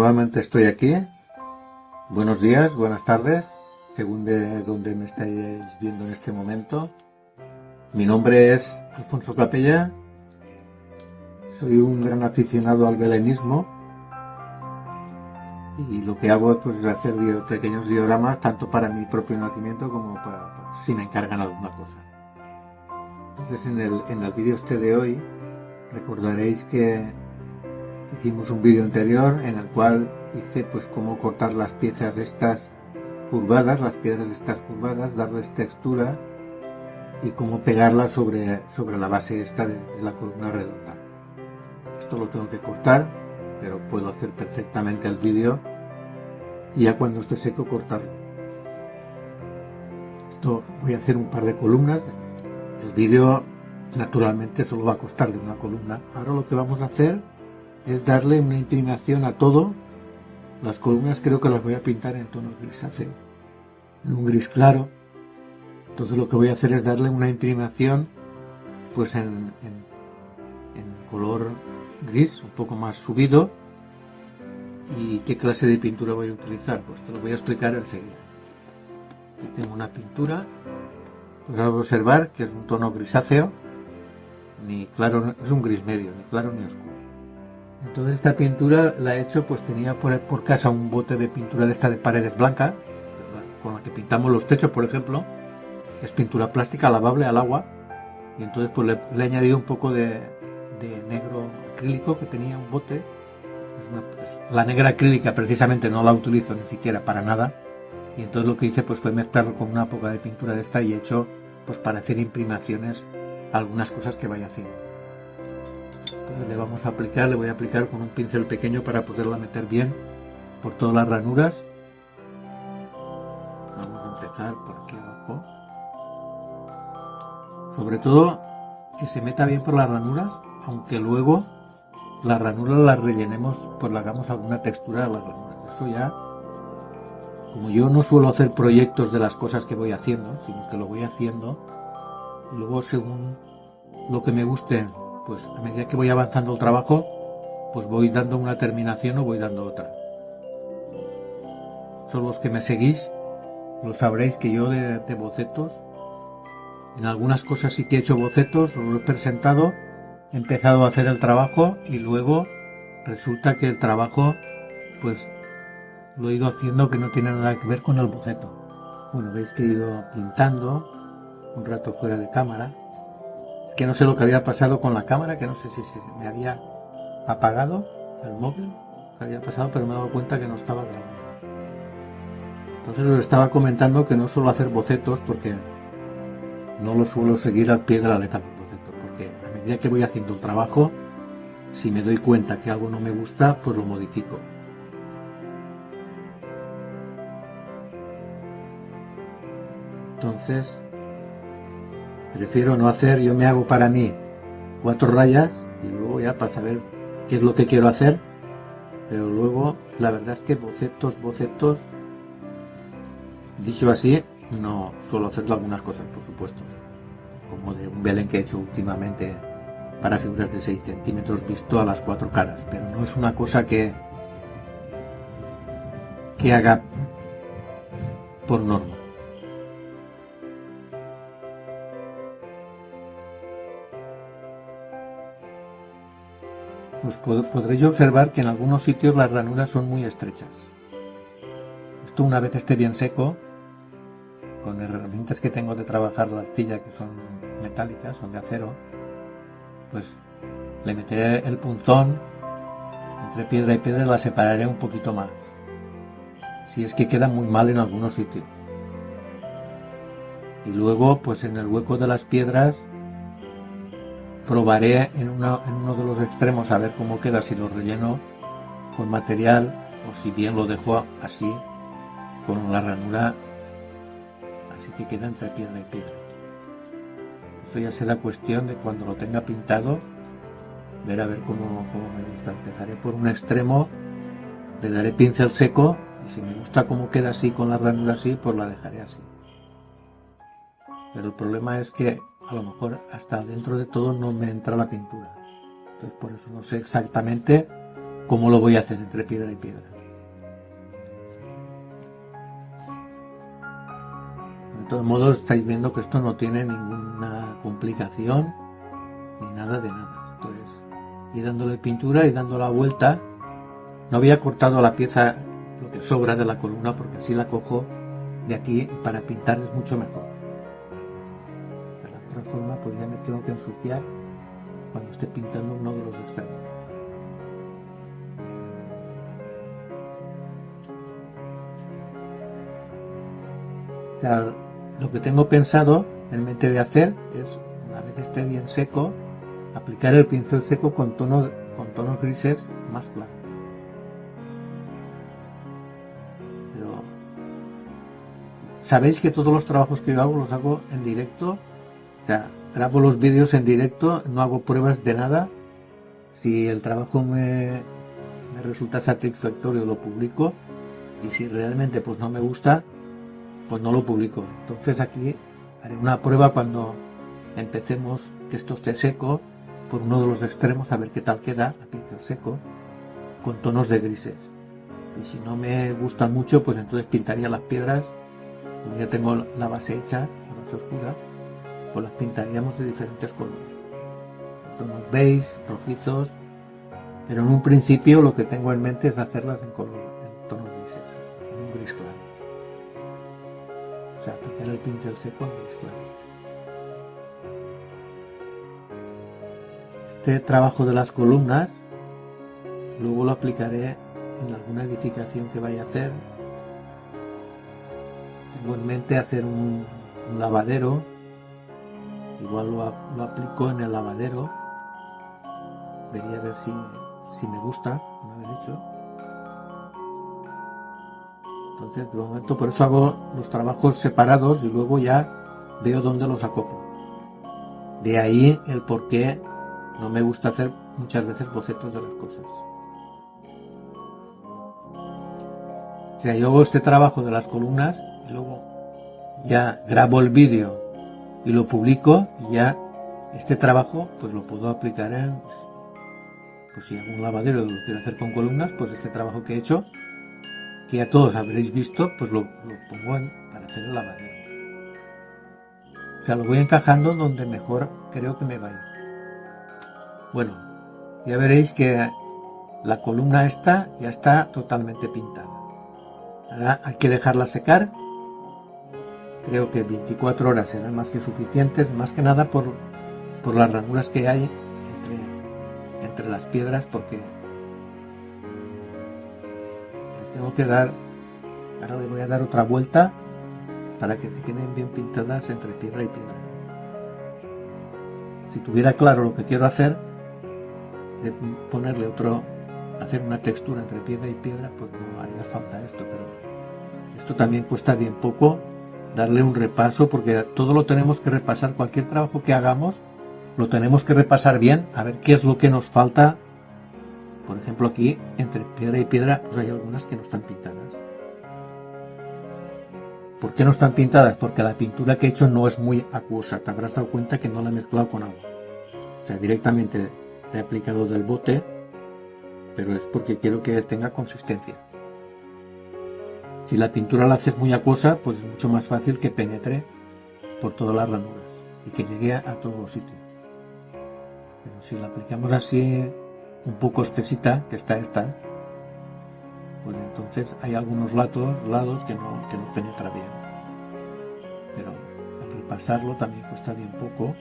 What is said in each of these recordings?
nuevamente estoy aquí. Buenos días, buenas tardes, según de donde me estáis viendo en este momento. Mi nombre es Alfonso Capella. Soy un gran aficionado al belenismo y lo que hago pues, es hacer pequeños dioramas tanto para mi propio nacimiento como para si me encargan alguna cosa. Entonces en el vídeo de hoy recordaréis que hicimos un vídeo anterior en el cual hice pues cómo cortar las piezas estas curvadas, las piedras estas curvadas, darles textura y cómo pegarlas sobre la base esta de la columna redonda. Esto lo tengo que cortar, pero puedo hacer perfectamente el vídeo y ya cuando esté seco cortarlo. Esto voy a hacer un par de columnas. El vídeo naturalmente solo va a costar de una columna. Ahora lo que vamos a hacer es darle una imprimación a todo. Las columnas creo que las voy a pintar en tonos grisáceos, en un gris claro. Entonces lo que voy a hacer es darle una imprimación pues en color gris, un poco más subido. ¿Y qué clase de pintura voy a utilizar? Pues te lo voy a explicar enseguida. Aquí tengo una pintura. Podrás observar que es un tono grisáceo, ni claro, es un gris medio, ni claro ni oscuro. Entonces esta pintura la he hecho, pues tenía por casa un bote de pintura de esta de paredes blancas, con la que pintamos los techos, por ejemplo. Es pintura plástica lavable al agua, y entonces pues le he añadido un poco de negro acrílico que tenía un bote. La negra acrílica precisamente no la utilizo ni siquiera para nada, y entonces lo que hice pues fue mezclarlo con una poca de pintura de esta y he hecho pues para hacer imprimaciones algunas cosas que vaya haciendo. Entonces le voy a aplicar con un pincel pequeño para poderla meter bien por todas las ranuras. Vamos a empezar por aquí abajo. Sobre todo que se meta bien por las ranuras, aunque luego las ranuras las rellenemos, pues le hagamos alguna textura a las ranuras. Eso ya, como yo no suelo hacer proyectos de las cosas que voy haciendo, sino que lo voy haciendo y luego según lo que me guste, pues a medida que voy avanzando el trabajo, pues voy dando una terminación o voy dando otra. Son los que me seguís, lo sabréis que yo de bocetos, en algunas cosas sí que he hecho bocetos, os lo he presentado, he empezado a hacer el trabajo y luego resulta que el trabajo pues lo he ido haciendo que no tiene nada que ver con el boceto. Bueno, veis que he ido pintando un rato fuera de cámara. Es que no sé lo que había pasado con la cámara, que no sé si se me había apagado el móvil, que había pasado, pero me he dado cuenta que no estaba grabando. Entonces os estaba comentando que no suelo hacer bocetos porque no lo suelo seguir al pie de la letra del boceto, porque a medida que voy haciendo el trabajo, si me doy cuenta que algo no me gusta, pues lo modifico. Entonces prefiero no hacer, yo me hago para mí 4 rayas y luego ya para saber qué es lo que quiero hacer, pero luego la verdad es que bocetos, dicho así, no suelo hacer algunas cosas, por supuesto, como de un Belén que he hecho últimamente para figuras de 6 centímetros visto a las 4 caras, pero no es una cosa que haga por norma. Pues podréis observar que en algunos sitios las ranuras son muy estrechas. Esto una vez esté bien seco, con herramientas que tengo de trabajar la arcilla que son metálicas, son de acero, pues le meteré el punzón entre piedra y piedra y la separaré un poquito más. Si es que queda muy mal en algunos sitios. Y luego pues en el hueco de las piedras probaré en uno de los extremos a ver cómo queda, si lo relleno con material o si bien lo dejo así con la ranura así que queda entre piedra y piedra. Eso ya será cuestión de cuando lo tenga pintado, ver a ver cómo me gusta. Empezaré por un extremo, le daré pincel seco y si me gusta cómo queda así con la ranura así, pues la dejaré así. Pero el problema es que a lo mejor hasta dentro de todo no me entra la pintura. Entonces por eso no sé exactamente cómo lo voy a hacer entre piedra y piedra. todos modos estáis viendo que esto no tiene ninguna complicación ni nada de nada. Entonces, y dándole pintura y dando la vuelta. No había cortado la pieza, lo que sobra de la columna, porque así la cojo de aquí, para pintar es mucho mejor. De la otra forma, pues ya me tengo que ensuciar cuando esté pintando uno de los extremos. O sea, lo que tengo pensado en mente de hacer es, una vez esté bien seco, aplicar el pincel seco con tonos grises más claros. Pero sabéis que todos los trabajos que yo hago los hago en directo. O sea, grabo los vídeos en directo, no hago pruebas de nada. Si el trabajo me resulta satisfactorio, lo publico, y si realmente pues no me gusta, pues no lo publico. Entonces aquí haré una prueba cuando empecemos, que esto esté seco, por uno de los extremos, a ver qué tal queda a pincel seco, con tonos de grises. Y si no me gustan mucho, pues entonces pintaría las piedras. Como ya tengo la base hecha, la base oscura, pues las pintaríamos de diferentes colores, tonos beige, rojizos, pero en un principio lo que tengo en mente es hacerlas en tonos grises, en un gris claro. O sea, aplicar el pincel seco en gris claro. Este trabajo de las columnas luego lo aplicaré en alguna edificación que vaya a hacer. Tengo en mente hacer un lavadero. Igual lo aplico en el lavadero. Vería a ver si me gusta una vez hecho. Entonces, de momento, por eso hago los trabajos separados y luego ya veo dónde los acoplo. De ahí el por qué no me gusta hacer muchas veces bocetos de las cosas. O sea, yo hago este trabajo de las columnas y luego ya grabo el vídeo y lo publico, y ya este trabajo pues lo puedo aplicar en, pues si hago un lavadero y lo quiero hacer con columnas, pues este trabajo que he hecho, que ya todos habréis visto, pues lo pongo para hacer el lavadero. O sea, lo voy encajando donde mejor creo que me va a ir. Bueno, ya veréis que la columna esta ya está totalmente pintada. Ahora hay que dejarla secar. Creo que 24 horas serán más que suficientes, más que nada por las ranuras que hay entre las piedras, porque le tengo que dar, ahora le voy a dar otra vuelta para que se queden bien pintadas entre piedra y piedra. Si tuviera claro lo que quiero hacer, de ponerle hacer una textura entre piedra y piedra, pues no haría falta esto, pero esto también cuesta bien poco darle un repaso, porque todo lo tenemos que repasar. Cualquier trabajo que hagamos lo tenemos que repasar bien, a ver qué es lo que nos falta. Por ejemplo, aquí entre piedra y piedra pues hay algunas que no están pintadas. ¿Por qué no están pintadas? Porque la pintura que he hecho no es muy acuosa. Te habrás dado cuenta que no la he mezclado con agua. O sea, directamente he aplicado del bote, pero es porque quiero que tenga consistencia. Si la pintura la haces muy acuosa, pues es mucho más fácil que penetre por todas las ranuras y que llegue a todos los sitios. Pero si la aplicamos así un poco espesita, que está esta, pues entonces hay algunos lados que no penetra bien. Pero al repasarlo también cuesta bien poco.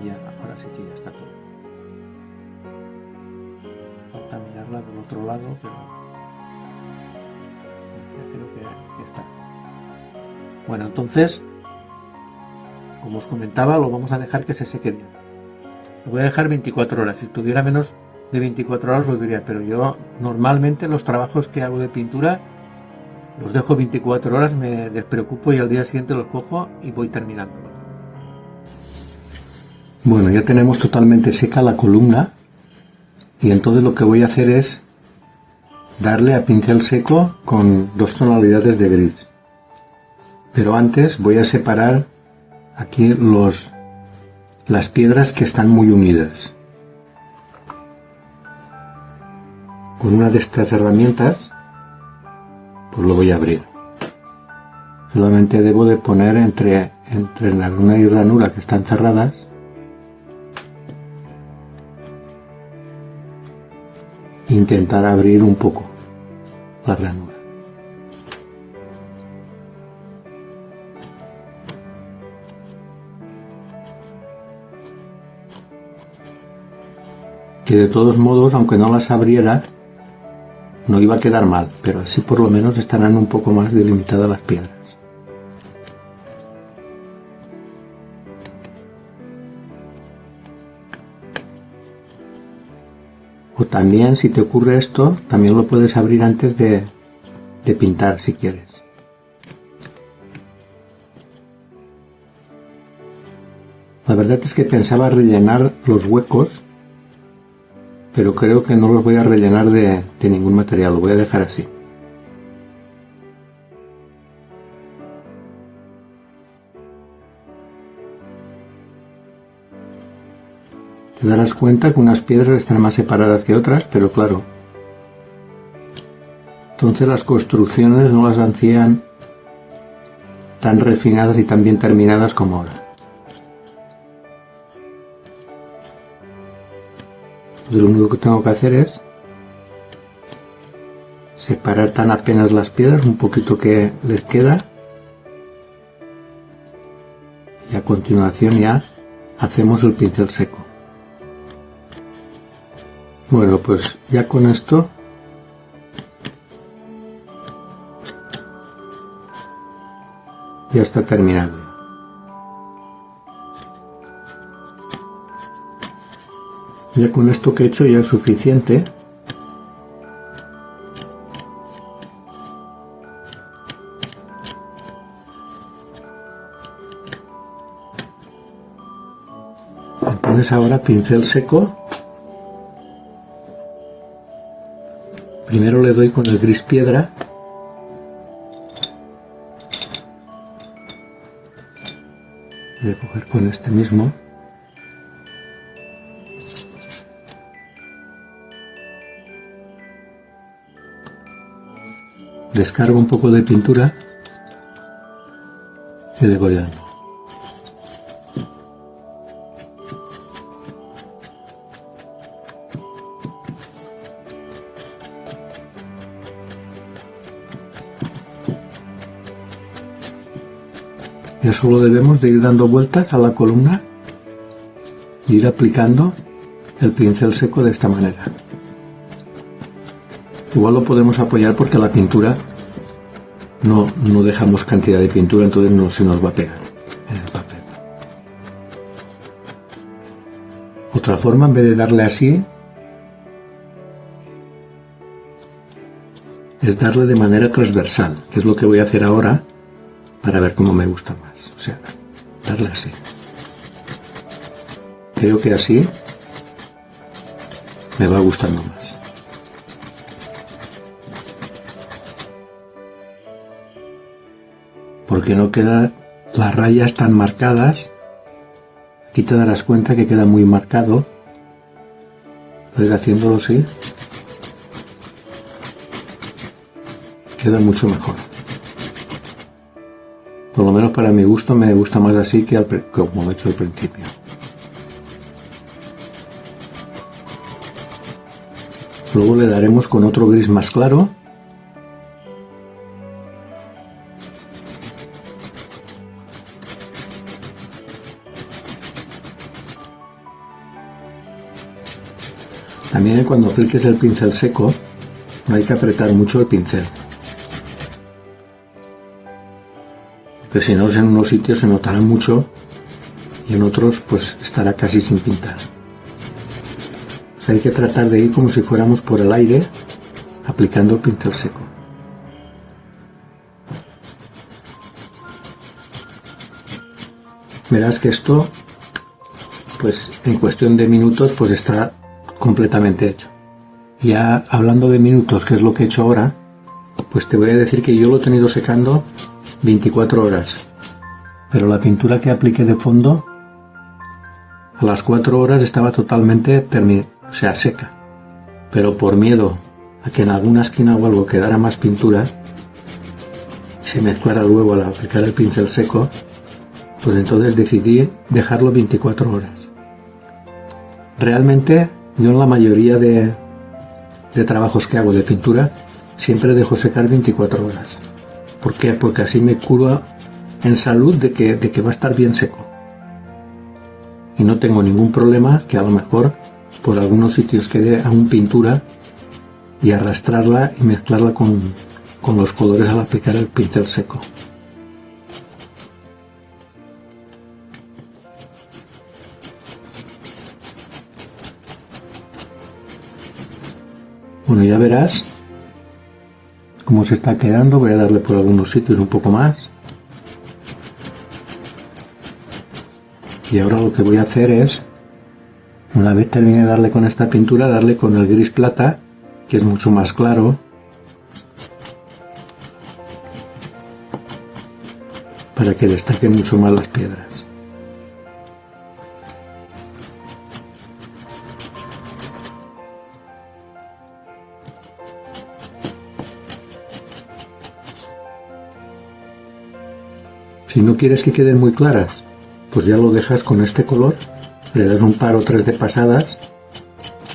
Y ya, ahora sí que ya está todo. Falta mirarla del otro lado, pero ya creo que está. Bueno, entonces, como os comentaba, lo vamos a dejar que se seque bien. Lo voy a dejar 24 horas. Si tuviera menos de 24 horas lo diría, pero yo normalmente los trabajos que hago de pintura los dejo 24 horas, me despreocupo y al día siguiente los cojo y voy terminándolos. Bueno, ya tenemos totalmente seca la columna y entonces lo que voy a hacer es darle a pincel seco con 2 tonalidades de gris. Pero antes voy a separar aquí las piedras que están muy unidas. Con una de estas herramientas pues lo voy a abrir. Solamente debo de poner entre ranura y ranura que están cerradas, intentar abrir un poco la ranura. Que de todos modos, aunque no las abriera, no iba a quedar mal, pero así por lo menos estarán un poco más delimitadas las piedras. O también, si te ocurre esto, también lo puedes abrir antes de pintar si quieres. La verdad es que pensaba rellenar los huecos, pero creo que no los voy a rellenar de ningún material, lo voy a dejar así. Te darás cuenta que unas piedras están más separadas que otras, pero claro, entonces las construcciones no las hacían tan refinadas y tan bien terminadas como ahora. Entonces lo único que tengo que hacer es separar tan apenas las piedras, un poquito que les queda, y a continuación ya hacemos el pincel seco. Bueno, pues ya con esto ya está terminado. Ya con esto que he hecho ya es suficiente. Entonces ahora pincel seco. Primero le doy con el gris piedra. Voy a coger con este mismo. Descargo un poco de pintura y le voy dando. Ya solo debemos de ir dando vueltas a la columna e ir aplicando el pincel seco de esta manera. Igual lo podemos apoyar porque la pintura no dejamos cantidad de pintura, entonces no se nos va a pegar en el papel. Otra forma, en vez de darle así, es darle de manera transversal, que es lo que voy a hacer ahora para ver cómo me gusta más. O sea, darle así. Creo que así me va gustando más. Porque no quedan las rayas tan marcadas. Aquí te darás cuenta que queda muy marcado. Entonces, haciéndolo así, queda mucho mejor. Por lo menos para mi gusto me gusta más así que como he hecho al principio. Luego le daremos con otro gris más claro. También cuando apliques el pincel seco no hay que apretar mucho el pincel. Porque si no, en unos sitios se notará mucho y en otros pues estará casi sin pintar. Pues hay que tratar de ir como si fuéramos por el aire aplicando el pincel seco. Verás que esto pues en cuestión de minutos pues está completamente hecho. Ya hablando de minutos, que es lo que he hecho ahora, pues te voy a decir que yo lo he tenido secando 24 horas, pero la pintura que apliqué de fondo a las 4 horas estaba totalmente seca, pero por miedo a que en alguna esquina o algo quedara más pintura, se mezclara luego al aplicar el pincel seco, pues entonces decidí dejarlo 24 horas. Realmente yo en la mayoría de trabajos que hago de pintura siempre dejo secar 24 horas. ¿Por qué? Porque así me curo en salud de que va a estar bien seco. Y no tengo ningún problema que a lo mejor por algunos sitios quede aún pintura y arrastrarla y mezclarla con los colores al aplicar el pincel seco. Bueno, ya verás cómo se está quedando. Voy a darle por algunos sitios un poco más. Y ahora lo que voy a hacer es, una vez termine de darle con esta pintura, darle con el gris plata, que es mucho más claro, para que destaquen mucho más las piedras. Si no quieres que queden muy claras, pues ya lo dejas con este color, le das un par o tres de pasadas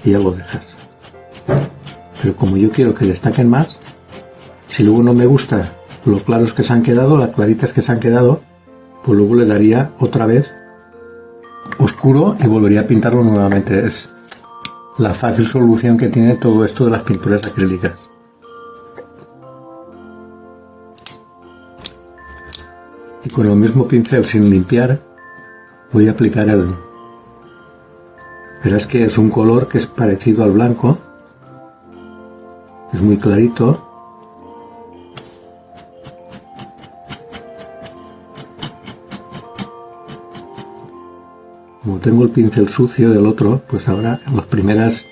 y ya lo dejas. Pero como yo quiero que destaquen más, si luego no me gusta lo claros que se han quedado, las claritas que se han quedado, pues luego le daría otra vez oscuro y volvería a pintarlo nuevamente. Es la fácil solución que tiene todo esto de las pinturas acrílicas. Y con el mismo pincel sin limpiar voy a aplicar el... Verás que es un color que es parecido al blanco, es muy clarito. Como tengo el pincel sucio del otro, pues ahora en las primeras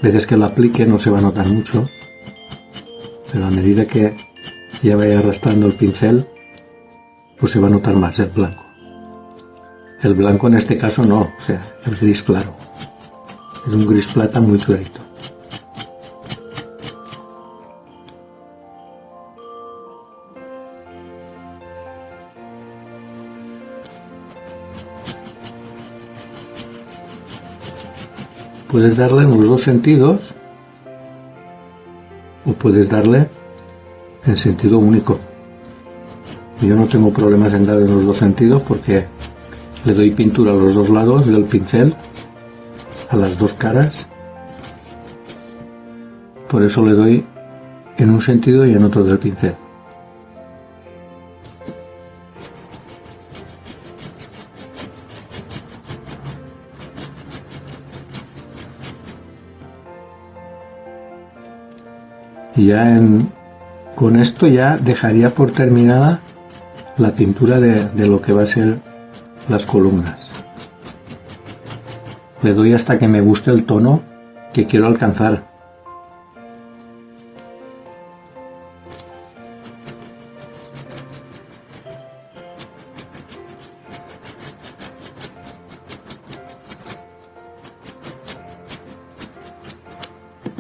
veces que lo aplique no se va a notar mucho, pero a medida que ya vaya arrastrando el pincel, pues se va a notar más el blanco. El blanco en este caso no, o sea, el gris claro. Es un gris plata muy clarito. Puedes darle en los dos sentidos o puedes darle en sentido único. Yo no tengo problemas en dar en los dos sentidos porque le doy pintura a los dos lados del pincel, a las dos caras. Por eso le doy en un sentido y en otro del pincel. Y ya con esto ya dejaría por terminada la pintura de lo que va a ser las columnas. Le doy hasta que me guste el tono que quiero alcanzar.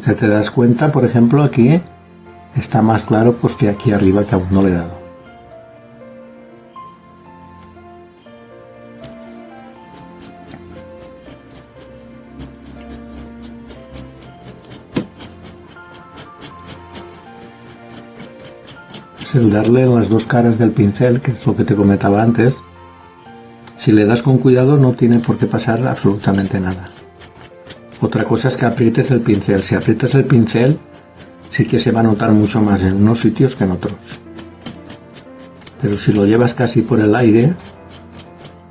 Si te das cuenta, por ejemplo, aquí está más claro pues que aquí arriba, que aún no le he dado. Es el darle en las dos caras del pincel, que es lo que te comentaba antes. Si le das con cuidado no tiene por qué pasar absolutamente nada. Otra cosa es que aprietes el pincel. Si aprietas el pincel, sí que se va a notar mucho más en unos sitios que en otros. Pero si lo llevas casi por el aire,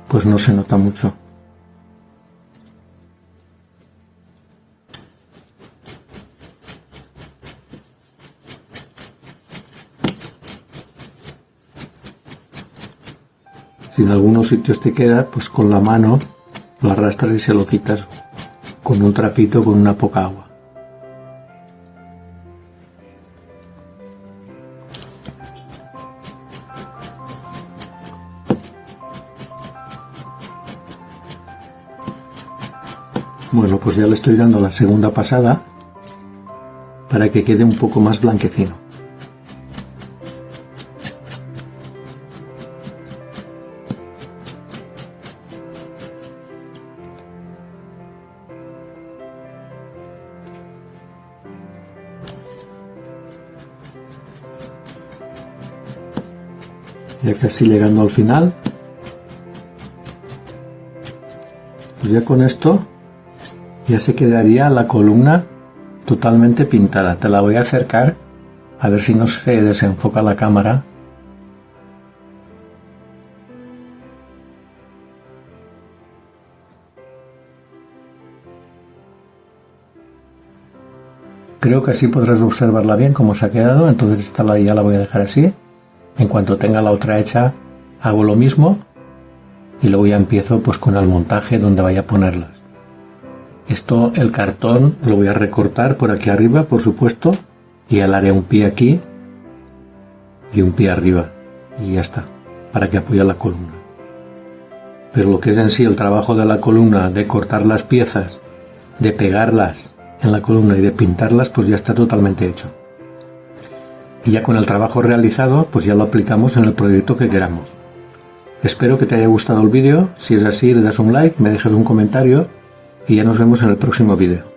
pues no se nota mucho. Si en algunos sitios te queda, pues con la mano lo arrastras y se lo quitas con un trapito con una poca agua. Bueno, pues ya le estoy dando la segunda pasada para que quede un poco más blanquecino. Ya casi llegando al final. Pues ya con esto ya se quedaría la columna totalmente pintada. Te la voy a acercar a ver si no se desenfoca la cámara. Creo que así podrás observarla bien cómo se ha quedado. Entonces esta ya la voy a dejar así. En cuanto tenga la otra hecha hago lo mismo y luego ya empiezo pues con el montaje donde vaya a ponerlas. Esto, el cartón lo voy a recortar por aquí arriba, por supuesto, y ya le haré un pie aquí y un pie arriba y ya está, para que apoye la columna. Pero lo que es en sí el trabajo de la columna, de cortar las piezas, de pegarlas en la columna y de pintarlas, pues ya está totalmente hecho. Y ya con el trabajo realizado, pues ya lo aplicamos en el proyecto que queramos. Espero que te haya gustado el vídeo. Si es así, le das un like, me dejas un comentario y ya nos vemos en el próximo vídeo.